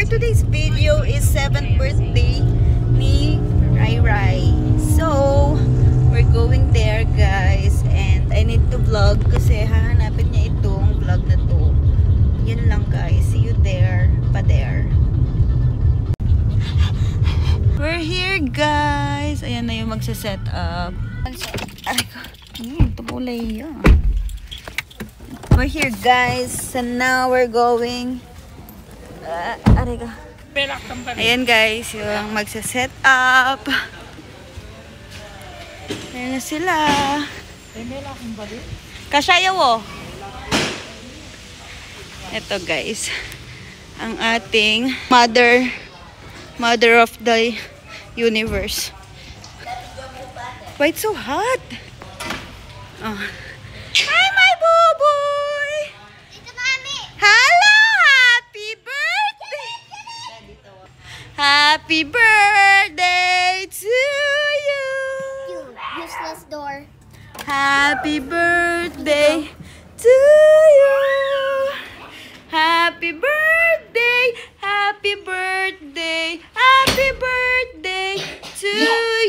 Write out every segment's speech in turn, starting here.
today's video is 7th birthday ni Rai Rai. So, we're going there guys. And I need to vlog kasi hahanapin niya itong vlog na to. Yun lang guys. See you there. Pa there. We're here guys. Ayan na yung magsa-set up. Aray ko. Tumulay yun. We're here guys. And now we're going. Aray ko. Ayan guys. Yung magsa-set up. Ayan na sila. Kasyayaw. Ito guys. Ang ating Mother of the universe. Why it's so hot? Oh. Hi, my boo-boy! Hello! Happy birthday! Happy birthday to you! Useless door. Happy birthday to you! Happy birthday! Happy birthday! Happy birthday to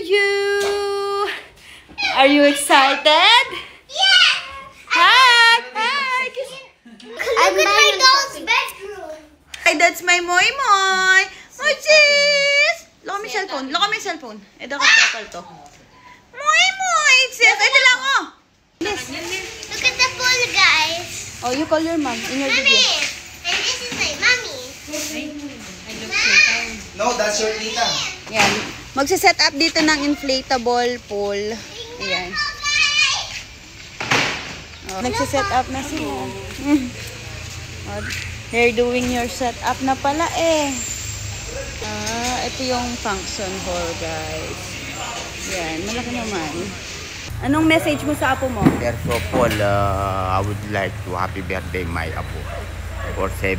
you! Are you excited? Yeah! Hi! Hi! I'm in my doll's bedroom. Hi, that's my moy moy! Mochis! Loka may cellphone. Loka may cellphone. Ito ka kapal to. Moy moy! Sis! Ito lang oh! Look at the pool, guys. Oh, you call your mom in your Mommy! video. And this is my mommy. No, that's your tita. Yan. Magsa-set up dito ng inflatable pool. Ayan. Oh, nagsa-set up na sila. Oh, they're doing your set up na pala eh. Ito yung function hall, guys. Yan, malaki naman. Anong message mo sa apo mo? First of all, I would like to happy birthday my apo for 7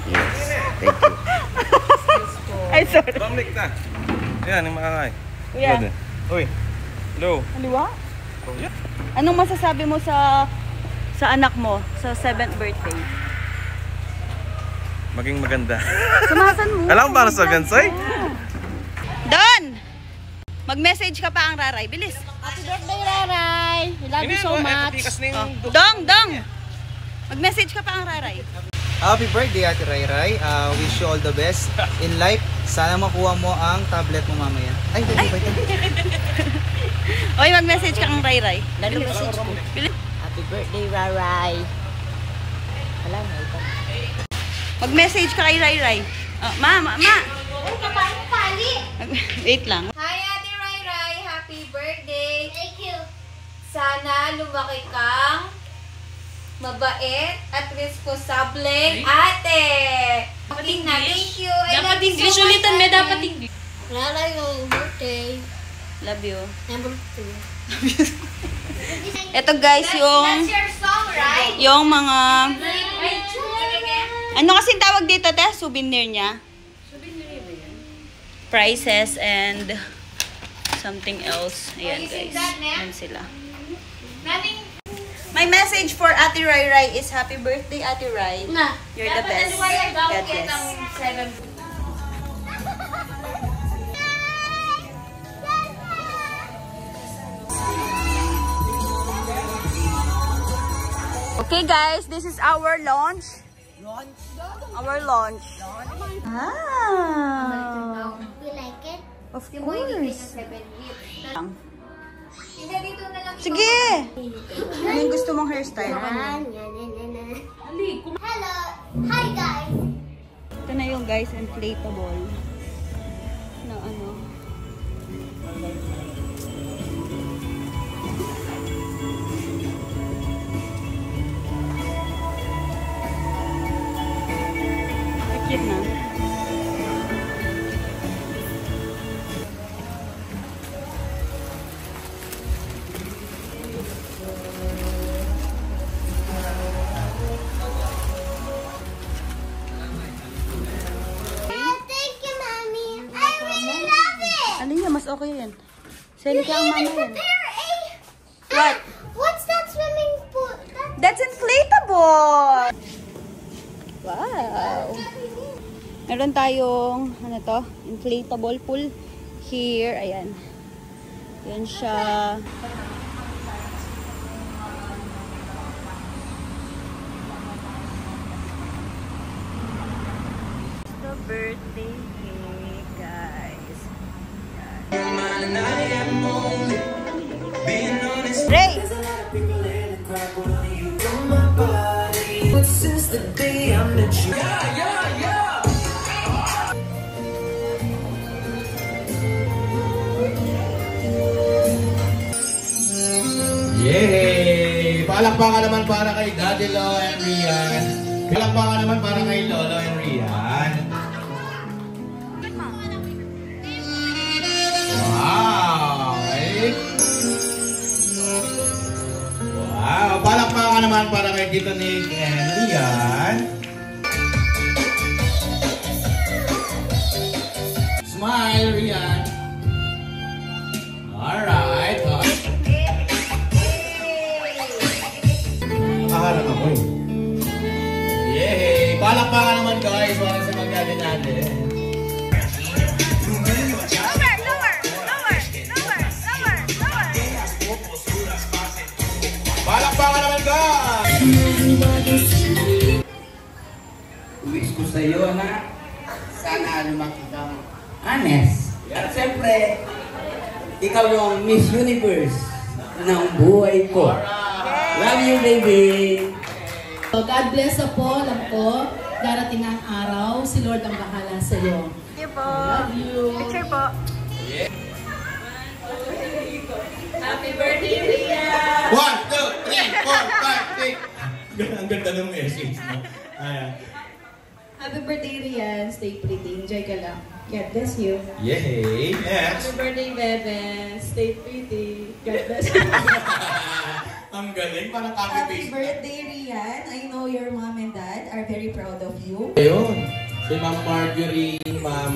years. Thank you. Ay, sorry. Dominic na. Yan, yung makakay. Kuya. Uy. Hello. Aliwa? Oh, yeah. Anong masasabi mo sa anak mo sa 7th birthday? Maging maganda. Sumasan mo. Alam para sa Bensay? Don! Mag-message ka pa ang Raray. Bilis. Happy birthday, Raray. We love you so much. Dong! Dong! Mag-message ka pa ang Raray. Happy birthday, Ate Rai Rai. Wish you all the best in life. Sana makuha mo ang tablet mo mamaya. Ay, dali ba ito? Oy, mag-message ka kang Raray. Dali message ko. Happy birthday, Raray. Wala na ito. Mag-message ka kay Raray. Ma! Oh, kapali. Wait lang. Hi, Ate Rai Rai. Happy birthday. Thank you. Sana lumaki kang mabait at responsable ate. Okay na, thank you. Dapat English ulitan, may dapat English. Raray, yung birthday. Love you. Number 2. Ito guys, That's your song, right? yung mga... Wait, again. Ano kasing tawag dito, te? Souvenir niya? Souvenir ba yan? Prices and something else. Ayan guys. Ayan sila. Nothing. My message for Ate Rai Rai is happy birthday, Ate Rai. Na. You're the best. That's why I don't God get bless. ang 7. Okay guys, this is our launch. Our launch. Wow. You like it? Of course. Hindi, dito na lang. Sige. Ano yung gusto mong hairstyle? Hello. Hi, guys. Ito na yung guys, inflatable. Na ano. Cute na. Thank you, Mommy. I really love it. Alin niya, mas okay yan. Send ka ang mama yan. Prepare a... What? What's that swimming pool? That's inflatable! Wow! Meron tayong, ano to, inflatable pool here. Ayan. Yan siya. The birthday cake, guys. Ray! Yay! Palakpakan naman para kay Daddy Lo and Rian. Palakpakan naman para kay Lolo and Rian. Wow! Okay. Wow! Palakpakan naman para kay Tito Nick and Rian. Smile, Rian. Alright. Nakaharap ako eh. Yay! Palakpakan naman guys para sa magdali natin. Palakpakan naman guys! Wish ko sa iyo na sana lumaki kang honest. At siyempre, ikaw yung Miss Universe ng buhay ko. Love you, baby! So, God bless po, alam ko, darating ang araw, si Lord ang bahala sa iyo. Thank you po. Love you. Picture po. Happy birthday, Ria! 1, 2, 3, 4, 5, 6. Ang ganda ng message, no? Ayan. Happy birthday, Rian. Stay pretty. Enjoy ka lang. God bless you. Yay! Next! Happy birthday, Bebe. Stay pretty. God bless you. Ang galing, parang copy Happy paste. birthday, Rian. I know your mom and dad are very proud of you. Ayun, si Ma'am Marjorie, Ma'am...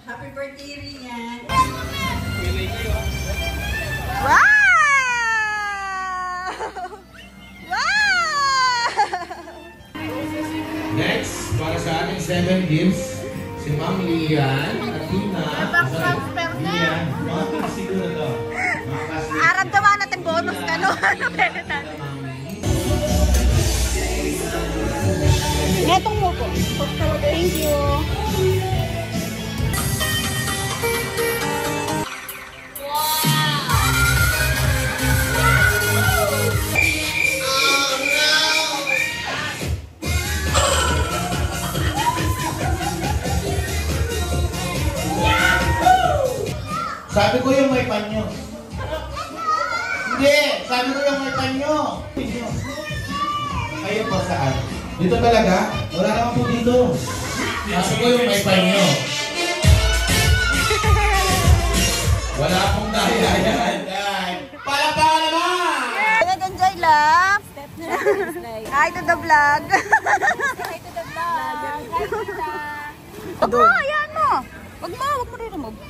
Happy birthday, Rian. Wow! Wow! Next, para sa ating 7 gifts, si Ma'am Lian, Athena, Lian, mga siguro to. Arab daw natin bonus ka, no? Netong mo po. Thank you. Sabi ko yung may panyo. Hindi! Sabi ko yung may panyo. Ayun po saan? Dito talaga? Wala naman po dito. Sabi ko yung may panyo. Wala pong daya yan. Palakpakan naman! Nag-enjoy lang. Hi to the vlog. Hi to the vlog. Hi, Tita. Wag mo, ayan mo. Wag mo rin-remove.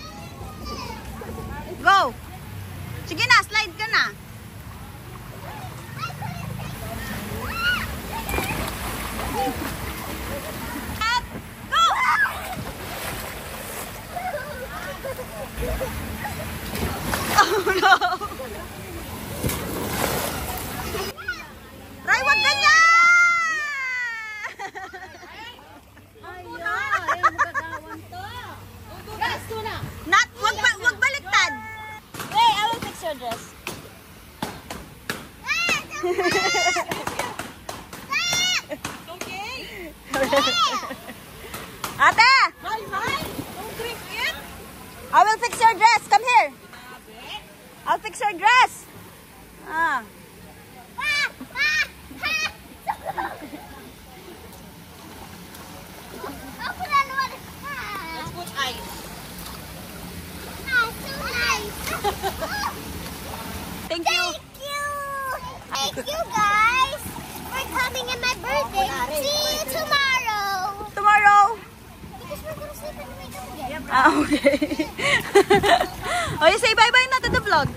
Go! Sige na, slide ka na. At go! Oh no! Ray, wag ganyan! Not, wag baliktad. Hey, I will fix your dress. Okay. Ate! Don't drink it. I will fix your dress. Come here. I'll fix your dress. Ah. Let's put ice. Thank you. Thank you guys for coming in my birthday. See you tomorrow. Tomorrow. Because we're gonna sleep in my room again. Ah, okay. Oh, you say bye-bye na to the vlog.